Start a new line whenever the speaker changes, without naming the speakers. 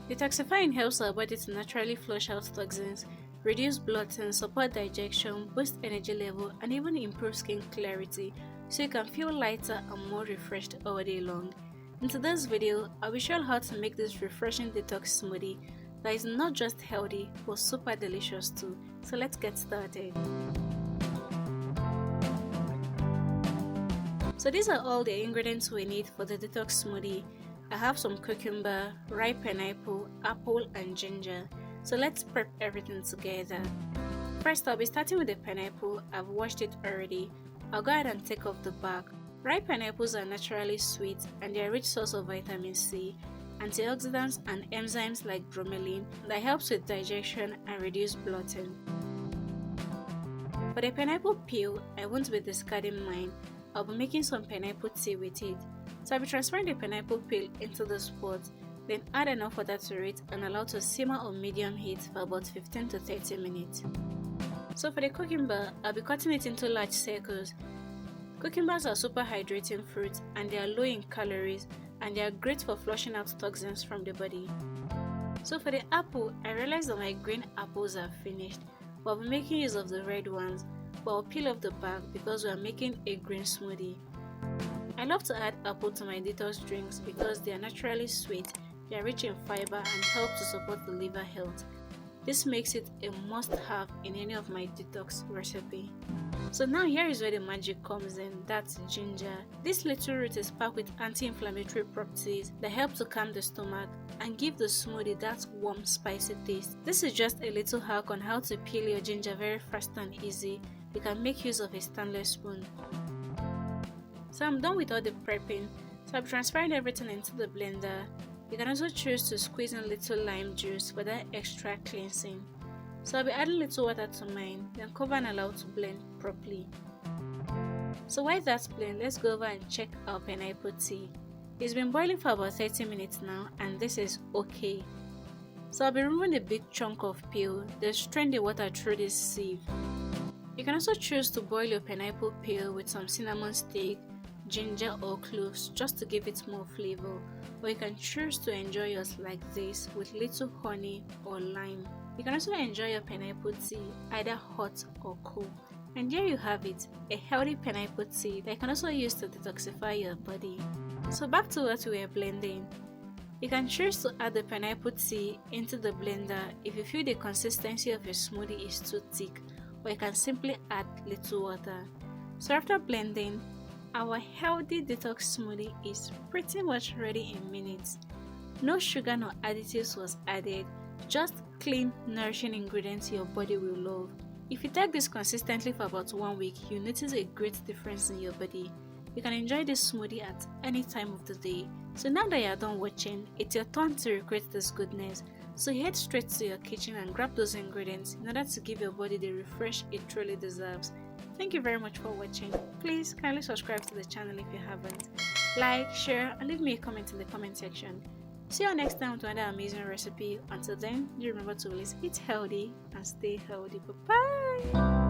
Detoxifying helps our body to naturally flush out toxins, reduce bloating, support digestion, boost energy level, and even improve skin clarity so you can feel lighter and more refreshed all day long. In today's video, I'll be showing how to make this refreshing detox smoothie that is not just healthy but super delicious too. So let's get started. So these are all the ingredients we need for the detox smoothie. I have some cucumber, ripe pineapple, apple and ginger. So let's prep everything together. First, I'll be starting with the pineapple. I've washed it already. I'll go ahead and take off the bark. Ripe pineapples are naturally sweet and they are a rich source of vitamin C, antioxidants and enzymes like bromelain that helps with digestion and reduce bloating. For the pineapple peel, I won't be discarding mine. I'll be making some pineapple tea with it. So I'll be transferring the pineapple peel into this pot, then add enough water to it and allow to simmer on medium heat for about 15 to 30 minutes. So for the cucumber, I'll be cutting it into large circles. Cucumbers are super hydrating fruits and they are low in calories and they are great for flushing out toxins from the body. So for the apple, I realized that my green apples are finished, but I'll be making use of the red ones, but I'll peel off the bark because we are making a green smoothie. I love to add apple to my detox drinks because they are naturally sweet, they are rich in fiber and help to support the liver health. This makes it a must-have in any of my detox recipe. So now here is where the magic comes in, that's ginger. This little root is packed with anti-inflammatory properties that help to calm the stomach and give the smoothie that warm, spicy taste. This is just a little hack on how to peel your ginger very fast and easy. You can make use of a stainless spoon. So I'm done with all the prepping, so I'm transferring everything into the blender. You can also choose to squeeze in a little lime juice for that extra cleansing. So I'll be adding a little water to mine, then cover and allow to blend properly. So while that's blend, let's go over and check our pineapple tea. It's been boiling for about 30 minutes now and this is okay. So I'll be removing a big chunk of peel, then strain the water through this sieve. You can also choose to boil your pineapple peel with some cinnamon stick, ginger or cloves just to give it more flavor, or you can choose to enjoy yours like this with little honey or lime. You can also enjoy your pineapple tea either hot or cold. And there you have it, a healthy pineapple tea that you can also use to detoxify your body. So back to what we are blending. You can choose to add the pineapple tea into the blender if you feel the consistency of your smoothie is too thick, or you can simply add little water. So after blending, our healthy detox smoothie is pretty much ready in minutes. No sugar nor additives was added, just clean, nourishing ingredients your body will love. If you take this consistently for about 1 week, you'll notice a great difference in your body. You can enjoy this smoothie at any time of the day. So now that you are done watching, it's your turn to recreate this goodness. So head straight to your kitchen and grab those ingredients in order to give your body the refresh it truly deserves. Thank you very much for watching. Please kindly subscribe to the channel if you haven't. Like, share and leave me a comment in the comment section. See you next time with another amazing recipe. Until then, do remember to always eat healthy and stay healthy. Bye bye.